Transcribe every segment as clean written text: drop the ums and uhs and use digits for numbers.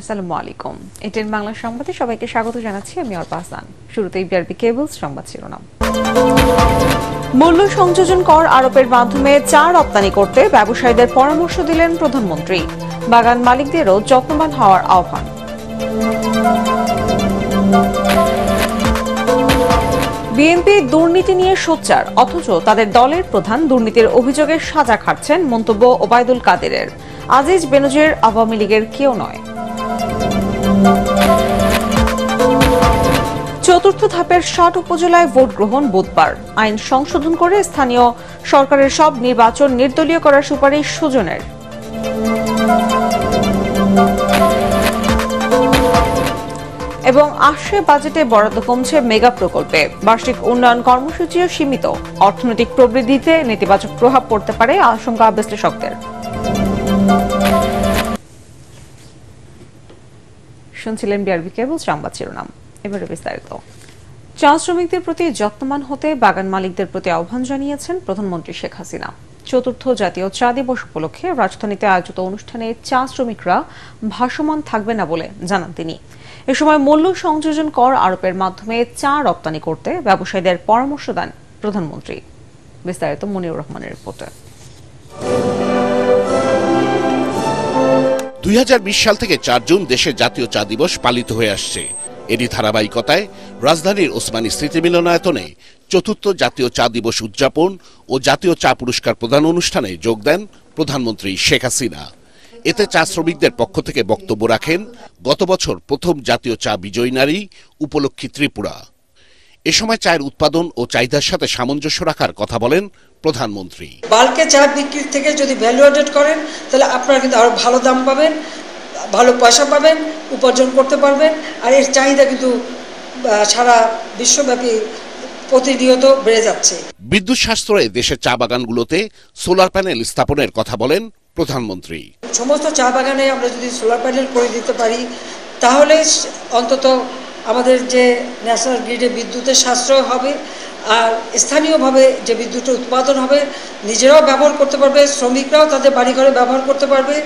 আসসালামু আলাইকুম। এটিএন বাংলা সংবাদে সবাইকে স্বাগত জানাচ্ছি। আমি অর্পা হাসান। শুরুতেই বিআরবি কেবলস সংবাদ শিরোনাম। মূল্য সংযোজন কর আরোপের মাধ্যমে চা রপ্তানি করতে ব্যবসায়ীদের পরামর্শ দিলেন প্রধানমন্ত্রী। বাগান মালিকদেরও যত্নবান হওয়ার আহ্বান। বিএনপি দুর্নীতি নিয়ে সোচ্চার, অথচ তাদের দলের প্রধান দুর্নীতির অভিযোগে সাজা খাটছেন, মন্তব্য ওবায়দুল কাদেরের। আজিজ বেনজির আওয়ামী লীগের কেউ নয়। চতুর্থ ধাপের ৬০ উপজেলায় ভোট গ্রহণ বুধবার। আইন সংশোধন করে স্থানীয় সরকারের সব নির্বাচন নির্দলীয় করার সুপারিশ সুজনের। এবং আসছে বাজেটে বরাদ্দ কমছে মেগা প্রকল্পে। বার্ষিক উন্নয়ন কর্মসূচিও সীমিত। অর্থনৈতিক প্রবৃদ্ধিতে নেতিবাচক প্রভাব পড়তে পারে আশঙ্কা বিশ্লেষকদের। শুনছিলেন বিআরবি কেবল সংবাদ শিরোনাম। এবারে বিস্তারিত। চা শ্রমিকদের প্রতি যত্নবান হতে বাগান মালিকদের প্রতি আহ্বান জানিয়েছেন প্রধানমন্ত্রী শেখ হাসিনা। চতুর্থ জাতীয় চা দিবস উপলক্ষে রাজধানীতে আয়োজিত অনুষ্ঠানে চা শ্রমিকরা ভাসমান থাকবে না বলে জানান তিনি। এ সময় মূল্য সংযোজন কর আরোপের মাধ্যমে চা রপ্তানি করতে ব্যবসায়ীদের পরামর্শ দেন প্রধানমন্ত্রী। বিস্তারিত মনিরুর রহমানের রিপোর্টে। ২০২০ সাল থেকে ৪ জুন দেশে জাতীয় চা দিবস পালিত হয়ে আসছে। এরই ধারাবাহিকতায় রাজধানীর ওসমানী স্মৃতি মিলনায়তনে চতুর্থ জাতীয় চা দিবস উদযাপন ও জাতীয় চা পুরস্কার প্রদান অনুষ্ঠানে যোগ দেন প্রধানমন্ত্রী শেখ হাসিনা। এতে চা শ্রমিকদের পক্ষ থেকে বক্তব্য রাখেন গত বছর প্রথম জাতীয় চা বিজয়ী নারী উপলক্ষী ত্রিপুরা। এ সময় চায়ের উৎপাদন ও চাহিদার সাথে সামঞ্জস্য রাখার কথা বলেন প্রধানমন্ত্রী। বাল্কে চা বিক্রির থেকে যদি ভ্যালু অ্যাডেড করেন তাহলে আপনারা কিন্তু আরো ভালো দাম পাবেন, ভালো পয়সা পাবেন, উপার্জন করতে পারবেন। আর এর চাহিদা কিন্তু সারা বিশ্বব্যাপী প্রতিনিয়ত বেড়ে যাচ্ছে। বিদ্যুৎ সাশ্রয়ে দেশের চা বাগানগুলোতে সোলার প্যানেল স্থাপনের কথা বলেন প্রধানমন্ত্রী। সমস্ত চা বাগানে আমরা যদি সোলার প্যানেল করে দিতে পারি তাহলে অন্তত আমাদের যে ন্যাশনাল গ্রিডে বিদ্যুতের সাশ্রয় হবে, আর স্থানীয়ভাবে যে বিদ্যুতের উৎপাদন হবে নিজেরাও ব্যবহার করতে পারবে, শ্রমিকরাও তাদের বাড়িঘরে ব্যবহার করতে পারবে।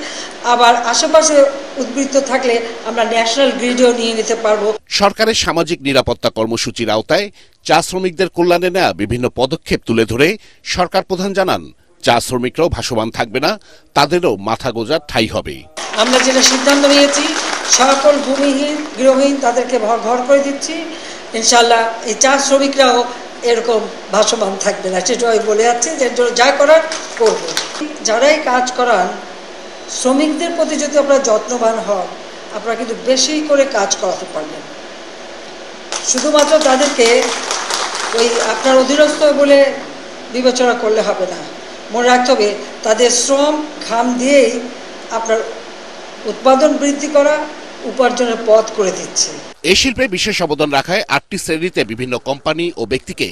আবার আশেপাশে উদ্বৃত্ত থাকলে আমরা ন্যাশনাল গ্রিডেও নিয়ে নিতে পারবো। সরকারের সামাজিক নিরাপত্তা কর্মসূচির আওতায় চা শ্রমিকদের কল্যাণে নেওয়া বিভিন্ন পদক্ষেপ তুলে ধরে সরকার প্রধান জানান, চা শ্রমিকরাও ভাসমান থাকবে না, তাদেরও মাথা গোঁজার ঠাঁই হবে। আমরা যেটা সিদ্ধান্ত নিয়েছি সকল ভূমিহীন গৃহহীন তাদেরকে ঘর করে দিচ্ছি। ইনশাল্লাহ এই চা শ্রমিকরাও এরকম ভাসমান থাকবে না, সেটাই বলে যাচ্ছে যে যা করার করব। যারাই কাজ করান শ্রমিকদের প্রতি যদি আপনারা যত্নবান হন, আপনারা কিন্তু বেশি করে কাজ করাতে পারবেন। শুধুমাত্র তাদেরকে ওই আপনার অধীনস্থ বলে বিবেচনা করলে হবে না। মনে রাখতে হবে তাদের শ্রম ঘাম দিয়েই আপনার উৎপাদন বৃদ্ধি করা উপার্জনের পথ করে দিচ্ছে। এই শিল্পে বিশেষ অবদান রাখায় ৮টি শ্রেণীতে বিভিন্ন কোম্পানি ও ব্যক্তিকে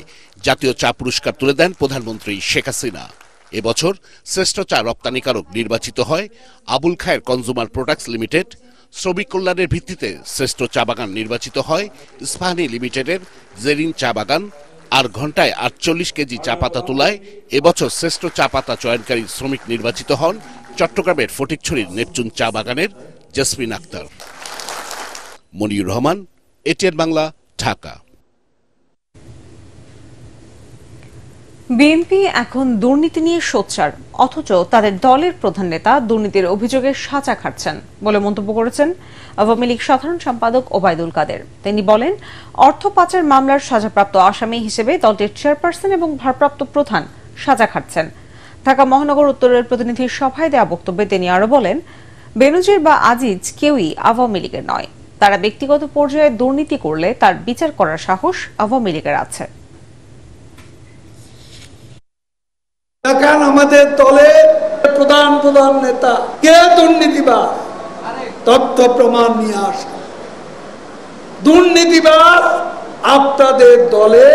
জাতীয় চা পুরস্কার তুলে দেন প্রধানমন্ত্রী শেখ হাসিনা। এবছর শ্রেষ্ঠ চা রপ্তানিকারক নির্বাচিত হয় আবুল খায়ের কনজুমার প্রোডাক্টস লিমিটেড। শ্রমিক কল্যাণের ভিত্তিতে শ্রেষ্ঠ চা বাগান নির্বাচিত হয় ইস্পাহানি লিমিটেডের জেরিন চা বাগান। আর ঘন্টায় ৪৮ কেজি চা পাতা তোলায় এবছর শ্রেষ্ঠ চা পাতা চয়নকারী শ্রমিক নির্বাচিত হন চট্টগ্রামের ফটিকছড়ির নেপচুন চা বাগানের জেসমিন আক্তার। মনিরুর রহমান, এটিএন বাংলা, ঢাকা। বিএনপি এখন দুর্নীতি নিয়ে সোচ্চার, অথচ তাদের দলের প্রধান নেতা দুর্নীতির অভিযোগে সাজা খাটছেন বলে মন্তব্য করেছেন আওয়ামী লীগ সাধারণ সম্পাদক ওবায়দুল কাদের। তিনি বলেন, অর্থ পাচার মামলার সাজাপ্রাপ্ত আসামি হিসেবে দলটির চেয়ারপারসন এবং ভারপ্রাপ্ত প্রধান সাজা খাটছেন। ঢাকা মহানগর উত্তরের প্রতিনিধি সভায় দেওয়া বক্তব্যে তিনি আরো বলেন, বেনজির বা আজিজ কেউই আওয়ামী লীগের নয়। তারা ব্যক্তিগত পর্যায়ে দুর্নীতি করলে তার বিচার করার সাহস আওয়ামী লীগের আছে। এখন আমাদের দলের প্রধান নেতা কে দুর্নীতিবাজ, তথ্য প্রমাণ নিয়ে আসা। দুর্নীতিবাজ আপনাদের দলে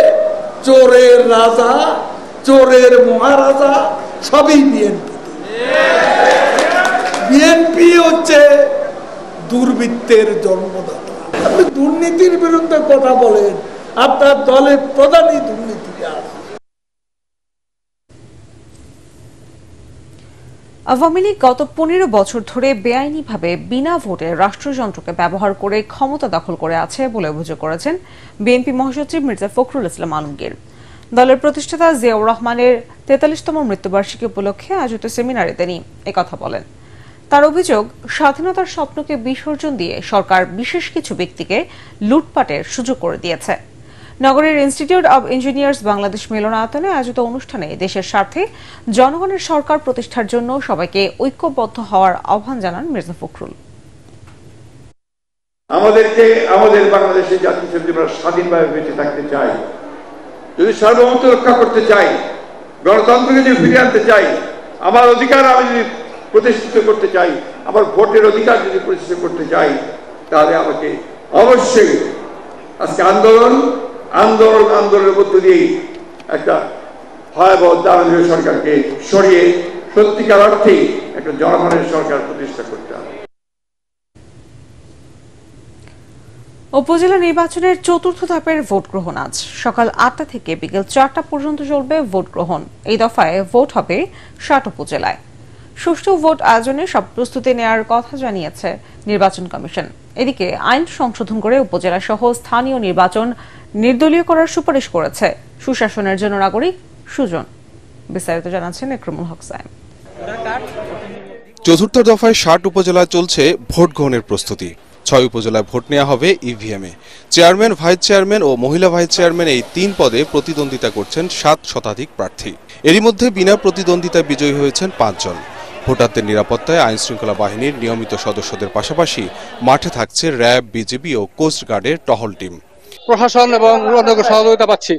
চোরের রাজা, চোরের মহারাজা সবই বিএনপি। বিএনপি হচ্ছে দুর্বৃত্তের জন্মদাতা। আপনি দুর্নীতির বিরুদ্ধে কথা বলেন, আপনার দলের প্রধানই দুর্নীতিবাজ। আওয়ামী লীগ গত 15 বছর ধরে বেআইনিভাবে বিনা ভোটে রাষ্ট্রযন্ত্রকে ব্যবহার করে ক্ষমতা দখল করে আছে বলে অভিযোগ করেছেন বিএনপি মহাসচিব মির্জা ফখরুল ইসলাম আলমগীর। দলের প্রতিষ্ঠাতা জিয়াউর রহমানের 43তম মৃত্যুবার্ষিকী উপলক্ষে আয়োজিত সেমিনারে তিনি একথা বলেন। তার অভিযোগ, স্বাধীনতার স্বপ্নকে বিসর্জন দিয়ে সরকার বিশেষ কিছু ব্যক্তিকে লুটপাটের সুযোগ করে দিয়েছে। নগরের ইনস্টিটিউট অব ইঞ্জিনিয়ার্স বাংলাদেশ মিলনায়তনে আয়োজিত অনুষ্ঠানে দেশের স্বার্থে জনগণের সরকার প্রতিষ্ঠার জন্য সবাইকে ঐক্যবদ্ধ হওয়ার আহ্বান জানান মির্জা ফখরুল। আমাদের বাংলাদেশের জাতীয় আমরা স্বাধীনভাবে বেঁচে থাকতে চাই, যদি সার্বভৌমত্ব রক্ষা করতে চাই, গণতন্ত্রকে যদি ফিরিয়ে আনতে চাই, আমার অধিকার আমি যদি প্রতিষ্ঠিত করতে চাই, আমার ভোটের অধিকার যদি প্রতিষ্ঠিত করতে চাই, তাহলে আমাকে অবশ্যই আজকে আন্দোলনের মধ্য দিয়েই একটা ভয়াবহ দানবীয় সরকারকে সরিয়ে সত্যিকার অর্থেই একটা জনগণের সরকার প্রতিষ্ঠা করতে হবে। উপজেলা নির্বাচনের চতুর্থ ধাপের ভোট গ্রহণ আজ সকাল 8টা থেকে বিকেল 4টা পর্যন্ত চলবে ভোট গ্রহণ। এই দফায় ভোট হবে 60 উপজেলায়। সুষ্ঠু ভোট আয়োজনে সব প্রস্তুতি নেওয়ার কথা জানিয়েছে নির্বাচন কমিশন। এদিকে আইন সংশোধন করে উপজেলা সহ স্থানীয় নির্বাচন নির্দলীয় করার সুপারিশ করেছে সুশাসনের জন্য নাগরিক সুজন। বিস্তারিত জানাচ্ছেন ইকরামুল হক সায়েম। চতুর্থ দফায় 60 উপজেলায় চলছে ভোট গ্রহণের প্রস্তুতি। 6 উপজেলায় ভোট নেওয়া হবে ইভিএমে। চেয়ারম্যান, ভাইস চেয়ারম্যান ও মহিলা ভাইস চেয়ারম্যান এই 3 পদে প্রতিদ্বন্দ্বিতা করছেন 7 শতাধিক প্রার্থী। এরই মধ্যে বিনা প্রতিদ্বন্দ্বিতায় বিজয়ী হয়েছেন 5 জন। ভোটারদের নিরাপত্তায় আইন শৃঙ্খলা বাহিনীর নিয়মিত সদস্যদের পাশাপাশি মাঠে থাকছে র্যাব, বিজিবি ও কোস্ট গার্ডের টহল টিম। প্রশাসন এবং সহযোগিতা পাচ্ছি।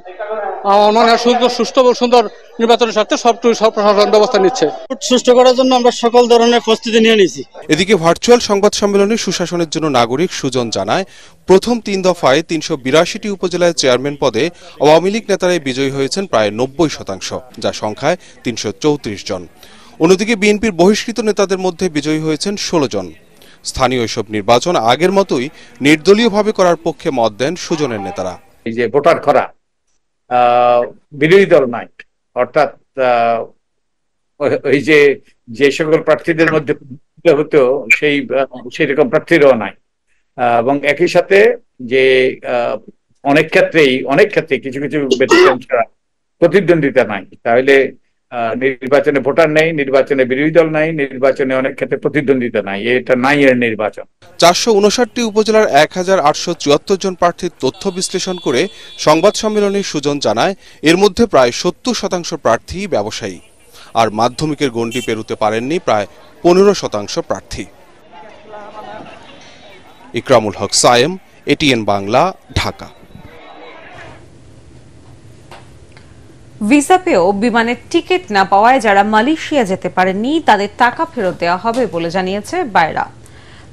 আমার মনে হয় সুষ্ঠু এবং সুন্দর নির্বাচনের স্বার্থে সব প্রশাসন ব্যবস্থা নিচ্ছে। সুষ্ঠু করার জন্য আমরা সকল ধরনের প্রস্তুতি নিয়ে নিয়েছি। এদিকে ভার্চুয়াল সংবাদ সম্মেলনে সুশাসনের জন্য নাগরিক সুজন জানায়, প্রথম 3 দফায় 382টি উপজেলায় চেয়ারম্যান পদে আওয়ামী লীগ নেতারাই বিজয়ী হয়েছেন প্রায় 90%, যা সংখ্যায় 334 জন। অন্যদিকে বিএনপির বহিষ্কৃত নেতাদের মধ্যে বিজয়ী হয়েছেন 16 জন। স্থানীয় এসব নির্বাচন আগের মতোই নির্দলীয়ভাবে করার পক্ষে মত দেন সুজনের নেতারা। এই যে ভোটার খরা, বিরোধী দল নাই, অর্থাৎ ওই যে সকল প্রার্থীদের মধ্যে হতো সেই রকম প্রার্থীরাও নাই। এবং একই সাথে যে অনেক ক্ষেত্রে কিছু ব্যতিক্রম ছাড়া প্রতিদ্বন্দ্বিতা নাই। তাহলে নির্বাচনে ভোটার নেই, নির্বাচনে বিরোধী দল নাই, নির্বাচনে অনেক ক্ষেত্রে প্রতিদ্বন্দ্বিতা নাই। এটা নাই এর নির্বাচন। 459টি উপজেলার 1874 জন প্রার্থীর তথ্য বিশ্লেষণ করে সংবাদ সম্মেলনে সুজন জানায়, এর মধ্যে প্রায় 70% প্রার্থী ব্যবসায়ী, আর মাধ্যমিকের গণ্ডি পেরুতে পারেননি প্রায় 15% প্রার্থী। ইকরামুল হক সায়েম, এটিএন বাংলা, ঢাকা। ভিসা পেয়েও বিমানের টিকিট না পাওয়ায় যারা মালয়েশিয়া যেতে পারেননি তাদের টাকা ফেরত দেওয়া হবে বলে জানিয়েছে বায়রা।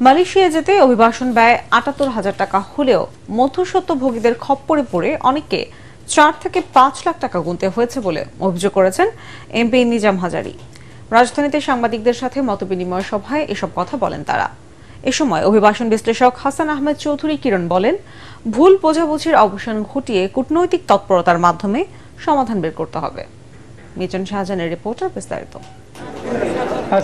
মালয়েশিয়া যেতে অভিবাসন ব্যয় ৭৮,০০০ টাকা হলেও মধ্যস্বত্বভোগীদের খপ্পরে পড়ে অনেককে 4 থেকে 5 লাখ টাকা গুনতে হয়েছে বলে অভিযোগ করেছেন এমপি নিজাম হাজারী। রাজধানীতে সাংবাদিকদের সাথে মতবিনিময় সভায় এসব কথা বলেন তারা। এ সময় অভিবাসন বিশ্লেষক হাসান আহমেদ চৌধুরী কিরণ বলেন, ভুল বোঝাবুঝির অবসান ঘটিয়ে কূটনৈতিক তৎপরতার মাধ্যমে সমাধান বের করতে হবে। মিজান শাহজাহানের রিপোর্টার বিস্তারিত।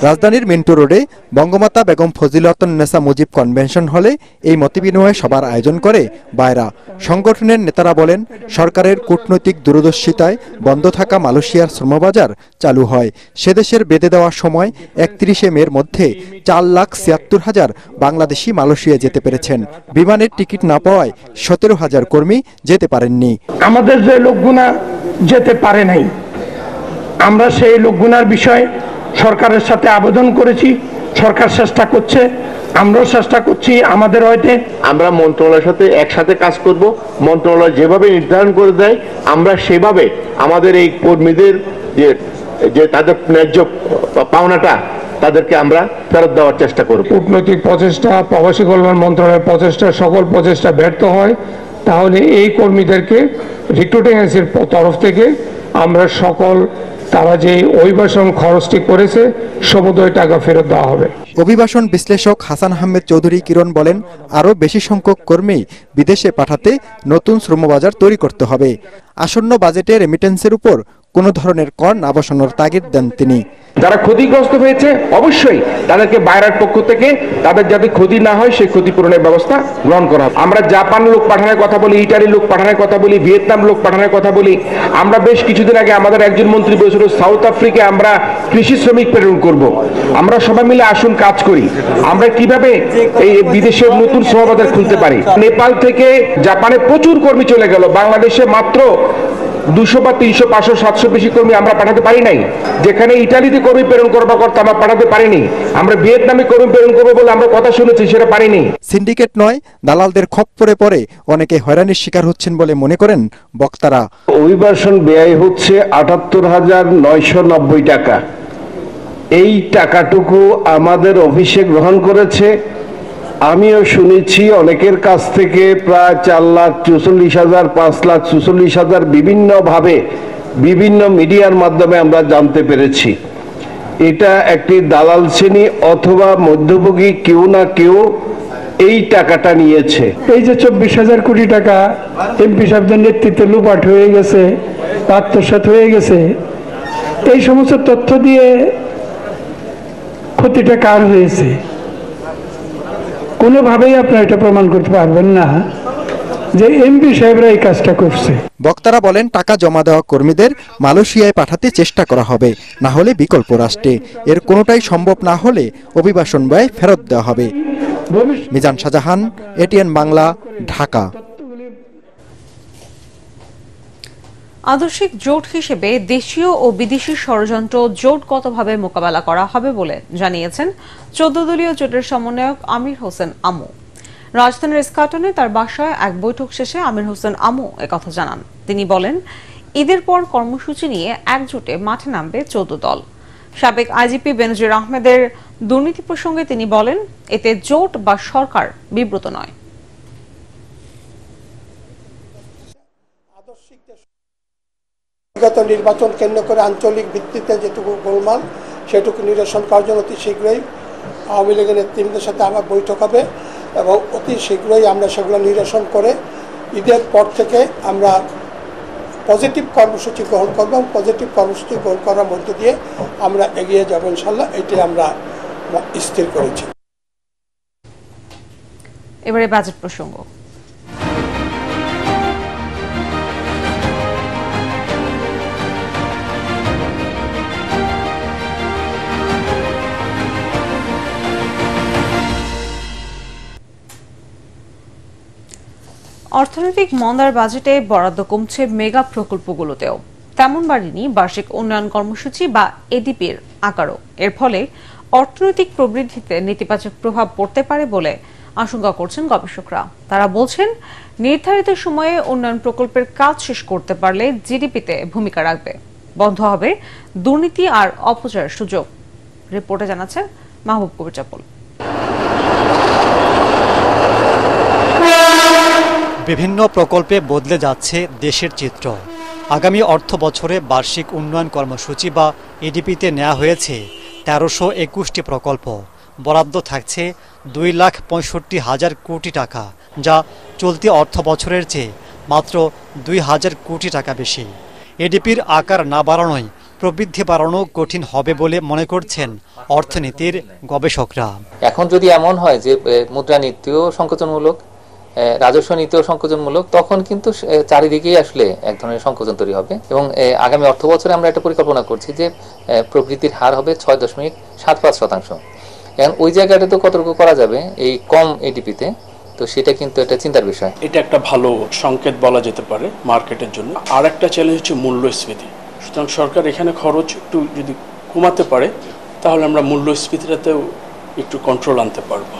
রাজধানীর মিন্টু রোডে বঙ্গমাতা বেগম ফজিলাতুন্নেসা মুজিব কনভেনশন হলে এই মতবিনিময় সভার আয়োজন করে বায়রা। সংগঠনের নেতারা বলেন, সরকারের কূটনৈতিক দূরদর্শিতায় বন্ধ থাকা মালয়েশিয়ার শ্রমবাজার চালু হয়। সেদেশের বেঁধে দেওয়ার সময় 31 মের মধ্যে 4,76,000 বাংলাদেশি মালয়েশিয়া যেতে পেরেছেন। বিমানের টিকিট না পাওয়ায় 17,000 কর্মী যেতে পারেননি। আমাদের যে লোকগুনা যেতে পারে নাই, আমরা সেই লোকগুনার বিষয়ে সরকারের সাথে আবেদন করেছি। সরকার চেষ্টা করছে, আমরাও চেষ্টা করছি। আমাদের হয়তো আমরা মন্ত্রণালয়ের সাথে একসাথে কাজ করব। মন্ত্রণালয় যেভাবে নির্ধারণ করে দেয় আমরা সেভাবে আমাদের এই কর্মীদের যে তাদের ন্যায্য পাওনাটা তাদেরকে আমরা ফেরত দেওয়ার চেষ্টা করব। কূটনৈতিক প্রচেষ্টা, প্রবাসী কল্যাণ মন্ত্রণালয়ের প্রচেষ্টা, সকল প্রচেষ্টা ব্যর্থ হয়, তাহলে এই কর্মীদেরকে রিক্রুটিং এজেন্সির তরফ থেকে আমরা সকল তারা যে অভিবাসন খরচটি করেছে সমুদয় টাকা ফেরত দেওয়া হবে। অভিবাসন বিশ্লেষক হাসান আহমেদ চৌধুরী কিরণ বলেন, আরও বেশি সংখ্যক কর্মী বিদেশে পাঠাতে নতুন শ্রমবাজার তৈরি করতে হবে। আসন্ন বাজেটে রেমিটেন্সের উপর কোনো ধরনের কর না বসানোর তাগিদ দেন তিনি। যারা ক্ষতিগ্রস্ত হয়েছে অবশ্যই তাদেরকে বাইরের পক্ষ থেকে তাদের যাতে ক্ষতি না হয় সেই ক্ষতিপূরণের ব্যবস্থা গ্রহণ করা। আমরা জাপান লোক পাঠানোর কথা বলি, ইটালি লোক পাঠানোর কথা বলি, ভিয়েতনাম লোক পাঠানোর কথা বলি। আমরা বেশ কিছুদিন আগে আমাদের একজন মন্ত্রী বলেছিল সাউথ আফ্রিকায় আমরা কৃষি শ্রমিক প্রেরণ করব। আমরা সবাই মিলে আসুন কাজ করি। আমরা কিভাবে এই বিদেশের নতুন শ্রমবাজার খুলতে পারি। নেপাল থেকে জাপানে প্রচুর কর্মী চলে গেল, বাংলাদেশে মাত্র 200 বা 300, 500, 700 বেশি কর্মী আমরা পাঠাতে পারি নাই। যেখানে ইটালিতে কর্মী প্রেরণ করবার কথা আমরা পাঠাতে পারিনি, আমরা ভিয়েতনামে কর্মী প্রেরণ করবো বলে আমরা কথা শুনেছি, সেটা পারিনি। সিন্ডিকেট নয়, দালালদের খপ্পরে পড়ে অনেকে হয়রানির শিকার হচ্ছেন বলে মনে করেন বক্তারা। অভিবাসন ব্যয় হচ্ছে 78,990 টাকা। এই টাকাটুকু আমাদের অফিসে গ্রহণ করেছে। আমিও শুনেছি অনেকের কাছ থেকে প্রায় 4,44,000, 5,44,000 বিভিন্নভাবে বিভিন্ন মিডিয়ার মাধ্যমে আমরা জানতে পেরেছি। এটা একটি দালাল শ্রেণী অথবা মধ্যভোগী কেউ না কেউ এই টাকাটা নিয়েছে। এই যে 24,000 কোটি টাকা এমপি সাহেবদের নেতৃত্বে লুপাট হয়ে গেছে, আত্মসাৎ হয়ে গেছে, এই সমস্ত তথ্য দিয়ে ক্ষতিটা কার হয়েছে কোনোভাবেই আপনারা এটা প্রমাণ করতে পারবেন না যে এমপি সাহেবরা এই কাজটা করছে। বক্তারা বলেন টাকা জমা দেওয়া কর্মীদের মালয়েশিয়ায় পাঠাতে চেষ্টা করা হবে, না হলে বিকল্প রাষ্ট্রে। এর কোনোটাই সম্ভব না হলে অভিবাসন ব্যয় ফেরত দেওয়া হবে। মিজান শাহজাহান, এটিএন বাংলা, ঢাকা। আদর্শিক জোট হিসেবে দেশীয় ও বিদেশি ষড়যন্ত্র জোটগতভাবে মোকাবেলা করা হবে বলে জানিয়েছেন 14 দলীয় জোটের সমন্বয়ক আমির হোসেন আমু। রাজধানীর ইস্কাটনে তার বাসায় এক বৈঠক শেষে আমির হোসেন আমু একথা জানান। তিনি বলেন, ঈদের পর কর্মসূচি নিয়ে একজোটে মাঠে নামবে 14 দল। সাবেক আইজিপি বেনজির আহমেদের দুর্নীতি প্রসঙ্গে তিনি বলেন, এতে জোট বা সরকার বিব্রত নয়। বিগত নির্বাচন কেন্দ্র করে আঞ্চলিক ভিত্তিতে যেটুকু গোলমাল সেটুকু নিরসন করার জন্য অতি শীঘ্রই আওয়ামী লীগের নেতৃবৃন্দের সাথে আমার বৈঠক হবে এবং অতি শীঘ্রই আমরা সেগুলো নিরসন করে ঈদের পর থেকে আমরা পজিটিভ কর্মসূচি গ্রহণ করব। পজিটিভ কর্মসূচি গ্রহণ করার মধ্য দিয়ে আমরা এগিয়ে যাব ইনশাল্লাহ, এটি আমরা স্থির করেছি। এবারে বাজেট প্রসঙ্গ। অর্থনৈতিক মন্দার বাজেটে বরাদ্দ কমছে মেগা প্রকল্পগুলোতেও। তেমন বাড়েনি বার্ষিক উন্নয়ন কর্মসূচি বা এডিপির আকারও। এর ফলে অর্থনৈতিক প্রবৃদ্ধিতে নেতিবাচক প্রভাব পড়তে পারে বলে আশঙ্কা করছেন গবেষকরা। তারা বলছেন, নির্ধারিত সময়ে উন্নয়ন প্রকল্পের কাজ শেষ করতে পারলে জিডিপিতে ভূমিকা রাখবে, বন্ধ হবে দুর্নীতি আর অপচয়ের সুযোগ। রিপোর্টে জানাচ্ছেন মাহবুব কবির চাপল। বিভিন্ন প্রকল্পে বদলে যাচ্ছে দেশের চিত্র। আগামী অর্থ বছরে বার্ষিক উন্নয়ন কর্মসূচি বা এডিপিতে নেওয়া হয়েছে 1321টি প্রকল্প। বরাদ্দ থাকছে 2,65,000 কোটি টাকা, যা চলতি অর্থ বছরের চেয়ে মাত্র 2,000 কোটি টাকা বেশি। এডিপির আকার না বাড়ানোই প্রবৃদ্ধি বাড়ানো কঠিন হবে বলে মনে করছেন অর্থনীতির গবেষকরা। এখন যদি এমন হয় যে মুদ্রানীতিও সংকোচনমূলক, রাজস্ব নীতিও সংকোচনমূলক, তখন কিন্তু চারিদিকেই আসলে এক ধরনের সংকোচন তৈরি হবে। এবং আগামী অর্থ বছরে আমরা একটা পরিকল্পনা করছি যে প্রবৃদ্ধির হার হবে 6.75%। এখন ওই জায়গাটা তো কতটুকু করা যাবে এই কম এডিপিতে, তো সেটা কিন্তু একটা চিন্তার বিষয়। এটা একটা ভালো সংকেত বলা যেতে পারে মার্কেটের জন্য। আর একটা চ্যালেঞ্জ হচ্ছে মূল্যস্ফীতি। সুতরাং সরকার এখানে খরচ একটু যদি কমাতে পারে তাহলে আমরা মূল্যস্ফীতিটাতেও একটু কন্ট্রোল আনতে পারবো।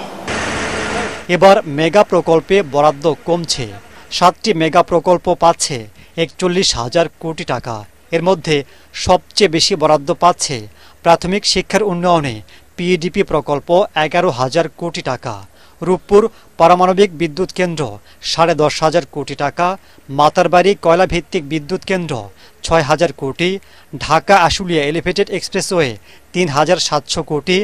এবার মেগা প্রকল্পে বরাদ্দ কমছে। 7টি মেগা প্রকল্প পাচ্ছে 41,000 কোটি টাকা। এর মধ্যে সবচেয়ে বেশি বরাদ্দ পাচ্ছে প্রাথমিক শিক্ষার উন্নয়নে পিএডিপি প্রকল্প 11,000 কোটি টাকা। রূপপুর পারমাণবিক বিদ্যুৎ কেন্দ্র 10,500 কোটি টাকা, মাতারবাড়ি কয়লা ভিত্তিক বিদ্যুৎ কেন্দ্র 6,000 কোটি, ঢাকা আশুলিয়া এলিভেটেড এক্সপ্রেসওয়ে 3,700 কোটি,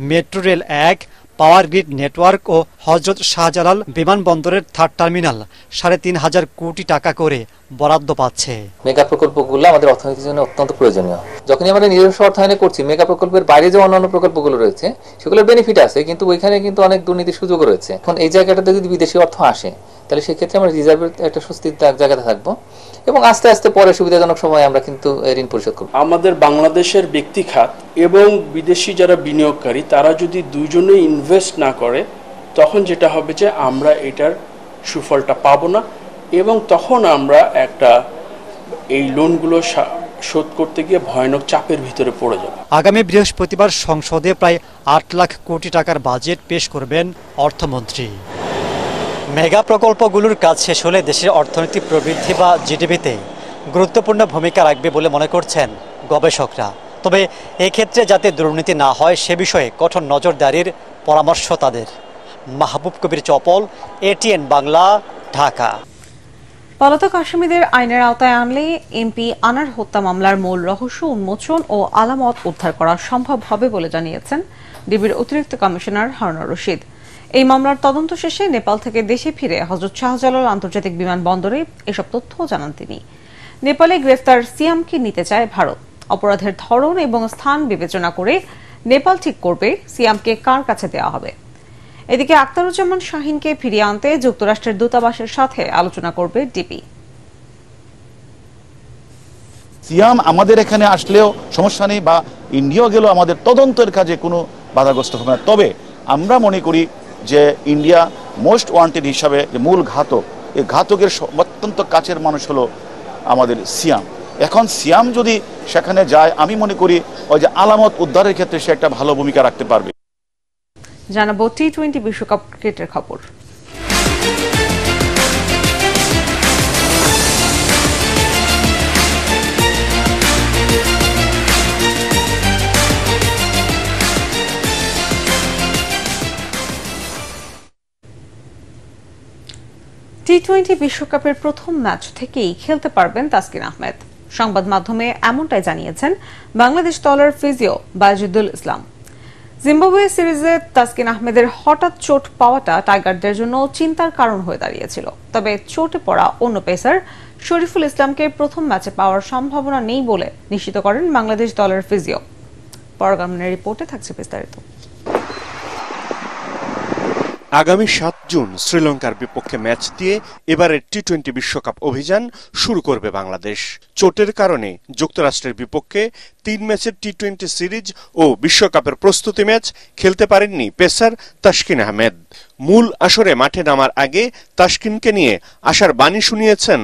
metro rail 1, power grid network ও হজরত শাহজালাল বিমানবন্দরের 3rd টার্মিনাল 3,500 কোটি টাকা করে বরাদ্দ পাচ্ছে। মেগা প্রকল্পগুলো আমাদের অর্থনীতির জন্য অত্যন্ত প্রয়োজনীয়। যখনই আমরা নিজস্ব অর্থায়নে করছি, মেগা প্রকল্পের বাইরে যে অন্যান্য প্রকল্পগুলো রয়েছে সেগুলোর বেনিফিট আছে, কিন্তু ওইখানে কিন্তু অনেক দুর্নীতির সুযোগও রয়েছে। এখন এই জায়গাটাতে যদি বিদেশি অর্থ আসে তাহলে সেক্ষেত্রে আমরা রিজার্ভের একটা স্বস্তির জায়গাতে থাকবো এবং আস্তে আস্তে পরে সুবিধাজনক সময় আমরা কিন্তু ঋণ পরিশোধ করব। আমাদের বাংলাদেশের ব্যক্তি খাত এবং বিদেশি যারা বিনিয়োগকারী তারা যদি দুইজনেই ইনভেস্ট না করে, তখন যেটা হবে যে আমরা এটার সুফলটা পাবো না এবং তখন আমরা এই লোনগুলো শোধ করতে গিয়ে ভয়ানক চাপের ভিতরে পড়ে যাব। আগামী বৃহস্পতিবার সংসদে প্রায় 8 লাখ কোটি টাকার বাজেট পেশ করবেন অর্থমন্ত্রী। মেগা প্রকল্পগুলোর কাজ শেষ হলে দেশের অর্থনীতি প্রবৃদ্ধি বা জিডিপিতে গুরুত্বপূর্ণ ভূমিকা রাখবে বলে মনে করছেন গবেষকরা। তবে এক্ষেত্রে যাতে দুর্নীতি না হয় সে বিষয়ে কঠোর নজরদারির পরামর্শ তাদের। মাহবুব কবির চপল, ATN বাংলা, ঢাকা। পলাতক আসামিদের আইনের আওতায় আনলে এমপি আনার হত্যা মামলার মূল রহস্য উন্মোচন ও আলামত উদ্ধার করা সম্ভব হবে বলে জানিয়েছেন ডিবির অতিরিক্ত কমিশনার হারুনুর রশিদ। এই মামলার তদন্ত শেষে নেপাল থেকে দেশে ফিরে হযরত শাহজালাল আন্তর্জাতিক বিমানবন্দরে এসব তথ্য জানান তিনি। নেপালে গ্রেফতার সিয়ামকে নিতে চায় ভারত। অপরাধের ধরন এবং স্থান বিবেচনা করে নেপাল ঠিক করবে সিয়ামকে কার কাছে দেওয়া হবে। এদিকে আখতারুজ্জামান শাহিনকে ফিরিয়ে আনতে যুক্তরাষ্ট্রের দূতাবাসের সাথে আলোচনা করবে ডিবি। সিয়াম আমাদের এখানে আসলেও সমস্যা নেই, বা ইন্ডিয়া গেলেও আমাদের তদন্তের কাজে কোনো বাধাগ্রস্ত হবে না। তবে আমরা মনে করি যে ইন্ডিয়া মোস্ট ওয়ান্টেড হিসাবে যে মূল ঘাতক, এই ঘাতকের অত্যন্ত কাছের মানুষ হলো আমাদের সিয়াম। এখন সিয়াম যদি সেখানে যায়, আমি মনে করি ওই যে আলামত উদ্ধারের ক্ষেত্রে সে একটা ভালো ভূমিকা রাখতে পারবে। জানাবো টি-20 বিশ্বকাপ ক্রিকেটের খবর। টি-20 বিশ্বকাপের প্রথম ম্যাচ থেকেই খেলতে পারবেন তাসকিন আহমেদ। সংবাদ মাধ্যমে এমনটাই জানিয়েছেন বাংলাদেশ দলের ফিজিও বায়েজিদুল ইসলাম। জিম্বাবুয়ে সিরিজে তাসকিন আহমেদের হঠাৎ চোট পাওয়াটা টাইগারদের জন্য চিন্তার কারণ হয়ে দাঁড়িয়েছিল। তবে চোটে পড়া অন্য পেসার শরীফুল ইসলামকে প্রথম ম্যাচে পাওয়ার সম্ভাবনা নেই বলে নিশ্চিত করেন বাংলাদেশ দলের ফিজিও। পরগামনের রিপোর্টে থাকছে বিস্তারিত। আগামী 7 জুন শ্রীলঙ্কার বিপক্ষে ম্যাচ দিয়ে এবারের টি-20 বিশ্বকাপ অভিযান শুরু করবে বাংলাদেশ। চোটের কারণে যুক্তরাষ্ট্রের বিপক্ষে 3 ম্যাচের টি-20 সিরিজ ও বিশ্বকাপের প্রস্তুতি ম্যাচ খেলতে পারেননি পেসার তাসকিন আহমেদ। মূল আসরে মাঠে নামার আগে তাসকিনকে নিয়ে আশার বাণী শুনিয়েছেন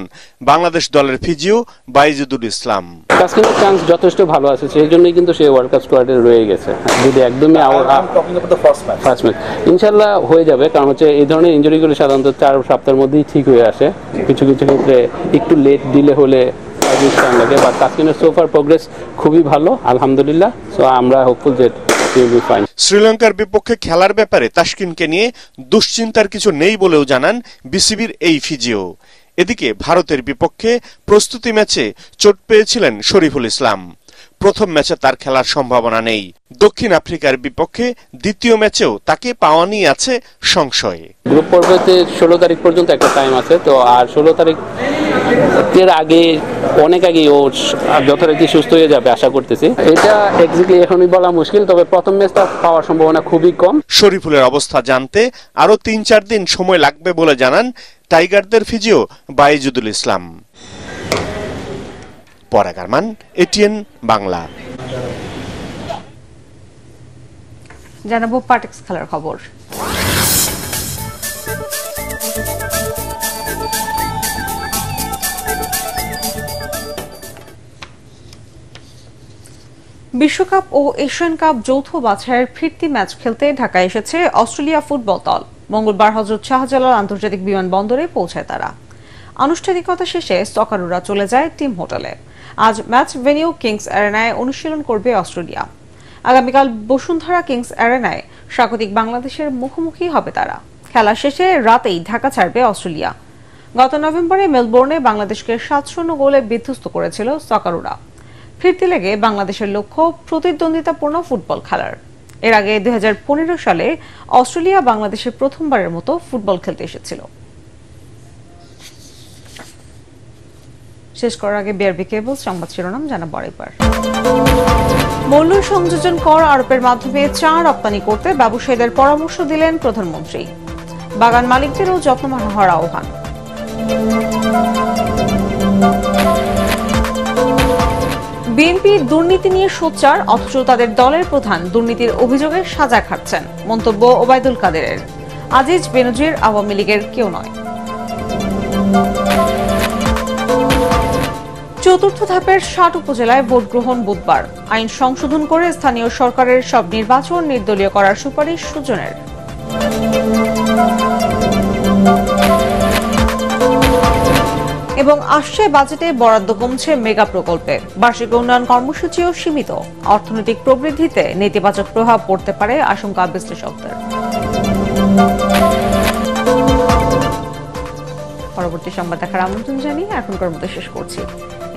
বাংলাদেশ দলের ফিজিও বায়েজিদুল ইসলাম। তাসকিনের চান্স যথেষ্ট ভালো আছে, সেই জন্যই কিন্তু সে ওয়ার্ল্ড কাপ স্কোয়াডে রয়ে গেছে। যদি একদমই ফার্স্ট ম্যাচ ইনশাল্লাহ হয়ে যাবে, কারণ হচ্ছে এই ধরনের ইনজুরিগুলো সাধারণত 4 সপ্তাহের মধ্যেই ঠিক হয়ে আসে। কিছু কিছু ক্ষেত্রে একটু লেট দিলে হলে লাগে, বাট তাসকিনের সোফার প্রোগ্রেস খুবই ভালো আলহামদুলিল্লাহ। সো আমরা হোপফুল যে শ্রীলঙ্কার বিপক্ষে খেলার ব্যাপারে তাসকিনকে নিয়ে দুশ্চিন্তার কিছু নেই বলেও জানান বিসিবির এই ফিজিও। এদিকে ভারতের বিপক্ষে প্রস্তুতি ম্যাচে চোট পেয়েছিলেন শরীফুল ইসলাম। প্রথম ম্যাচে তার খেলার সম্ভাবনা নেই। দক্ষিণ আফ্রিকার বিপক্ষে দ্বিতীয় ম্যাচেও তাকে পাওয়া নিয়ে আছে সংশয়। গ্রুপ পর্বতে 16 তারিখ পর্যন্ত একটা টাইম আছে, তো আর 16 তারিখের আগে অনেক আগে ও যথারীতি সুস্থ হয়ে যাবে আশা করতেছি। এটা এক্স্যাক্টলি এখনই বলা মুশকিল, তবে প্রথম ম্যাচটা পাওয়ার সম্ভাবনা খুবই কম। শরীফুলের অবস্থা জানতে আরো 3-4 দিন সময় লাগবে বলে জানান টাইগারদের ফিজিও বায়েজিদুল ইসলাম। পরাগারমান, ATN বাংলা। জানাবো পার্টিক্স খেলার খবর। বিশ্বকাপ ও এশিয়ান কাপ যৌথ বাছাইয়ের ফিরতি ম্যাচ খেলতে ঢাকায় এসেছে অস্ট্রেলিয়া ফুটবল দল। মঙ্গলবার হযরত শাহজালাল আন্তর্জাতিক বিমানবন্দরে পৌঁছায় তারা। আনুষ্ঠানিকতা শেষে সকারুরা চলে যায় টিম হোটেলে। আজ ম্যাচ ভেনিউ কিংস অ্যারেনায় অনুশীলন করবে অস্ট্রেলিয়া। আগামীকাল বসুন্ধরা কিংস অ্যারেনায় স্বাগতিক বাংলাদেশের মুখোমুখি হবে তারা। খেলা শেষে রাতেই ঢাকা ছাড়বে অস্ট্রেলিয়া। গত নভেম্বরে মেলবোর্নে বাংলাদেশকে 7-0 গোলে বিধ্বস্ত করেছিল সকারুরা। ফিরতি লেগে বাংলাদেশের লক্ষ্য প্রতিদ্বন্দ্বিতাপূর্ণ ফুটবল খেলার। এর আগে 2015 সালে অস্ট্রেলিয়া বাংলাদেশে প্রথমবারের মতো ফুটবল খেলতে এসেছিল। শেষ করার আগে বিআরবি কেবল সংবাদ শিরোনাম জানাবো আরেকবার। মূল্য সংযোজন কর আরোপের মাধ্যমে চা রপ্তানি করতে ব্যবসায়ীদের পরামর্শ দিলেন প্রধানমন্ত্রী। বাগান মালিকদেরও যত্নবান হওয়ার আহ্বান। বিএনপি দুর্নীতি নিয়ে সোচ্চার, অথচ তাদের দলের প্রধান দুর্নীতির অভিযোগে সাজা খাচ্ছেন, মন্তব্য ওবায়দুল কাদেরের। আজিজ বেনজির আওয়ামী লীগের কেউ নয়। চতুর্থ ধাপের 60 উপজেলায় ভোট গ্রহণ বুধবার। আইন সংশোধন করে স্থানীয় সরকারের সব নির্বাচন নির্দলীয় করার সুপারিশ সুজনের। এবং আসছে বাজেটে বরাদ্দ কমছে মেগা প্রকল্পে। বার্ষিক উন্নয়ন কর্মসূচিও সীমিত। অর্থনৈতিক প্রবৃদ্ধিতে নেতিবাচক প্রভাব পড়তে পারে আশঙ্কা বিশ্লেষকদের। পরবর্তী সংবাদ দেখার আমন্ত্রণ জানিয়ে এখনকার মতো শেষ করছি।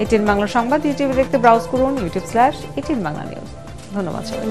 এটিএন বাংলা সংবাদ ইউটিউবে দেখতে ব্রাউজ করুন youtube/এটিএন বাংলা নিউজ। ধন্যবাদ সবাই।